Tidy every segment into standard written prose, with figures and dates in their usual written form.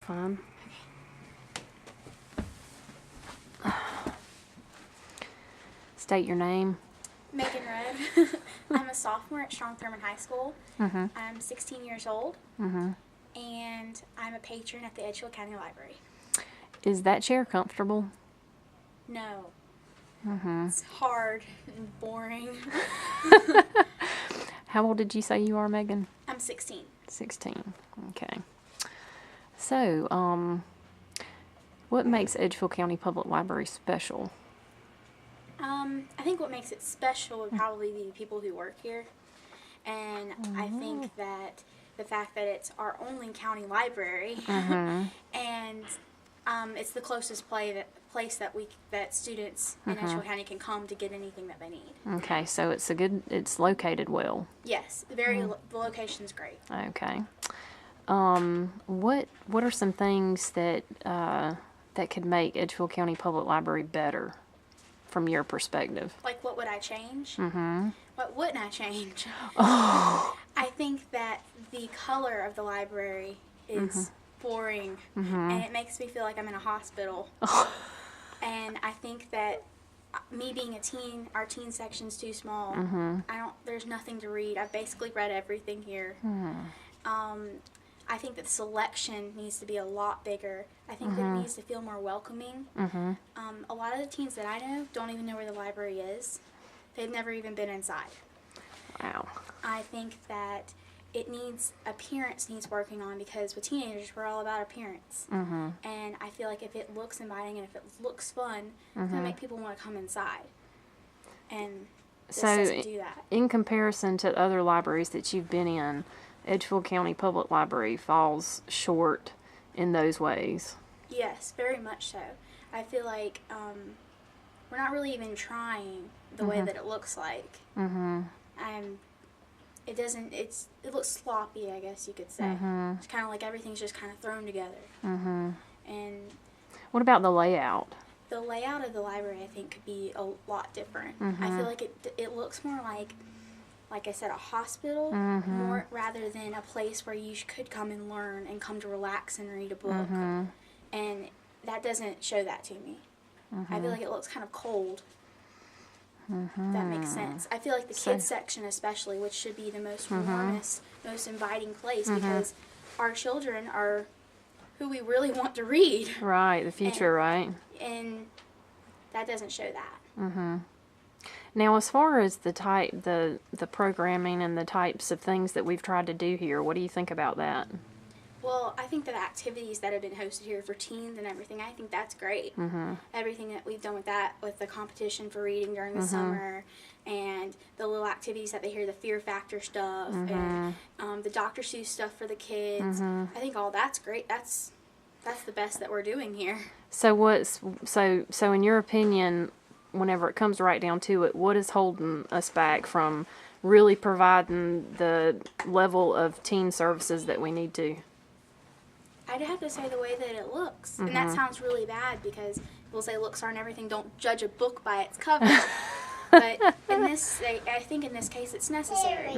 fine. State your name. Megan Rudd. I'm a sophomore at Strong Thurman High School. Mm-hmm. I'm 16 years old, Mm-hmm. and I'm a patron at the Edgefield County Library. Is that chair comfortable? No. Mm-hmm. It's hard and boring. How old did you say you are, Megan? I'm 16. 16. Okay. So, what makes Edgefield County Public Library special? I think what makes it special would probably be the people who work here. And I think that the fact that it's our only county library and it's the closest place that students in Edgefield County can come to get anything that they need. Okay, so it's located well. Yes, the location's great. Okay. What are some things that could make Edgefield County Public Library better from your perspective? Like, what would I change? Mm-hmm. What wouldn't I change? Oh. I think that the color of the library is boring, and it makes me feel like I'm in a hospital. And I think that me being a teen, our teen section's too small. There's nothing to read. I've basically read everything here. I think that the selection needs to be a lot bigger. I think that it needs to feel more welcoming. A lot of the teens that I know don't even know where the library is. They've never even been inside. Wow. I think that appearance needs working on, because with teenagers, we're all about appearance. And I feel like if it looks inviting and if it looks fun, it's going to make people want to come inside. And this doesn't do that. In comparison to other libraries that you've been in, Edgefield County Public Library falls short in those ways. Yes, very much so. I feel like we're not really even trying the way that it looks like. It looks sloppy, I guess you could say. It's kind of like everything's just kind of thrown together. And what about the layout? the layout of the library, I think, could be a lot different. I feel like it looks more like I said, a hospital, more rather than a place where you could come and learn and come to relax and read a book. And that doesn't show that to me. I feel like it looks kind of cold. If that makes sense. I feel like the kids section especially, which should be the most warmest, most inviting place, because our children are who we really want to read. Right, the future, right? And that doesn't show that. Now, as far as the programming and the types of things that we've tried to do here, what do you think about that? Well, I think that activities that have been hosted here for teens and everything, I think that's great. Everything that we've done with that, with the competition for reading during the summer, and the little activities that they hear, the Fear Factor stuff, and the Dr. Seuss stuff for the kids. I think all that's great. That's the best that we're doing here. So so in your opinion, whenever it comes right down to it, what is holding us back from really providing the level of teen services that we need to? I'd have to say the way that it looks. And that sounds really bad, because people say looks aren't everything. Don't judge a book by its cover. But I think in this case it's necessary.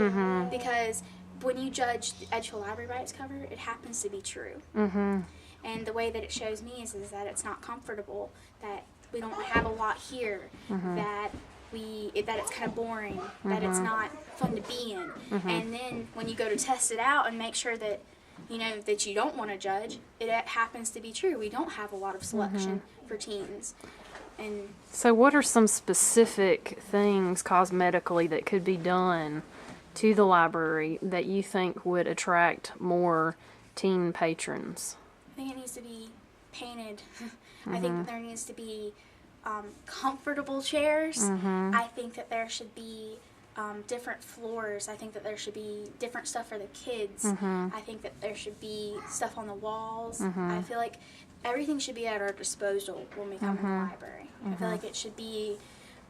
Because when you judge the Edgefield Library by its cover, it happens to be true. And the way that it shows me is that it's not comfortable, that we don't have a lot here, that it's kind of boring, that it's not fun to be in. And then when you go to test it out and make sure that that you don't want to judge, it happens to be true. We don't have a lot of selection for teens. And so what are some specific things cosmetically that could be done to the library that you think would attract more teen patrons? I think it needs to be painted. I think that there needs to be comfortable chairs. I think that there should be different floors. I think that there should be different stuff for the kids. I think that there should be stuff on the walls. I feel like everything should be at our disposal when we come to the library. I feel like it should be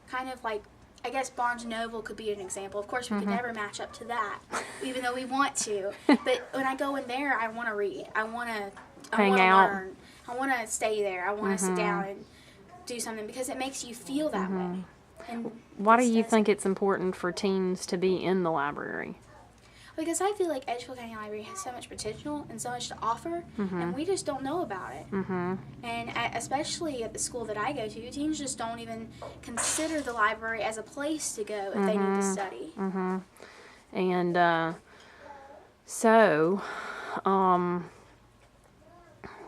kind of like, I guess Barnes & Noble could be an example. Of course, we could never match up to that, even though we want to. But when I go in there, I want to read. I want to learn. I want to stay there. I want to sit down and do something, because it makes you feel that way. And why do you think it's important for teens to be in the library? Because I feel like Edgefield County Library has so much potential and so much to offer, and we just don't know about it. And especially at the school that I go to, teens just don't even consider the library as a place to go if they need to study. And so,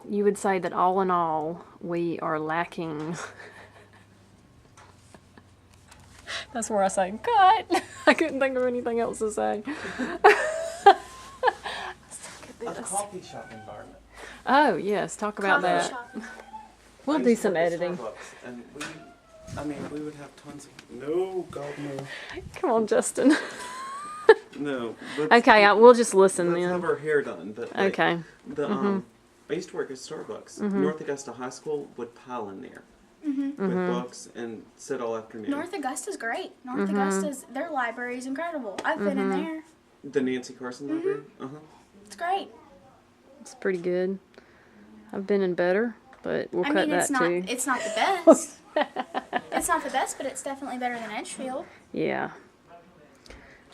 you would say that all in all, we are lacking. That's where I say, cut! I couldn't think of anything else to say. A coffee shop environment. Oh, yes, talk about Coffee that. shop. We'll I do used to some work at editing. Starbucks, and we would have tons of, no, God, no. Come on, Justin. No. Okay, we'll just listen Let's then. have our hair done. But like, Okay. I used to work at Starbucks. North Augusta High School would pile in there with books and sit all afternoon. North Augusta's great. North Augusta's, their library is incredible. I've been in there. The Nancy Carson Library? It's great. It's pretty good. I've been in better, but we'll cut that too. It's not the best. It's not the best, but it's definitely better than Edgefield. Yeah.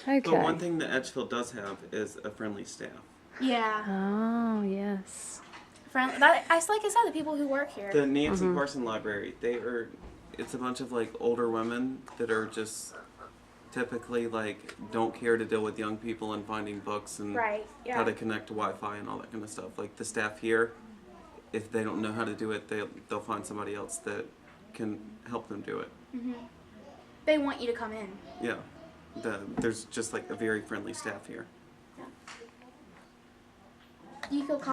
Okay. But one thing that Edgefield does have is a friendly staff. Yeah. Oh, yes. Like I said, the people who work here. The Nancy Carson Library, it's a bunch of like older women that are just typically like don't care to deal with young people and finding books and Right, yeah. how to connect to Wi-Fi and all that kind of stuff. Like the staff here, if they don't know how to do it, they'll find somebody else that can help them do it. They want you to come in. Yeah, there's just like a very friendly staff here. Do you feel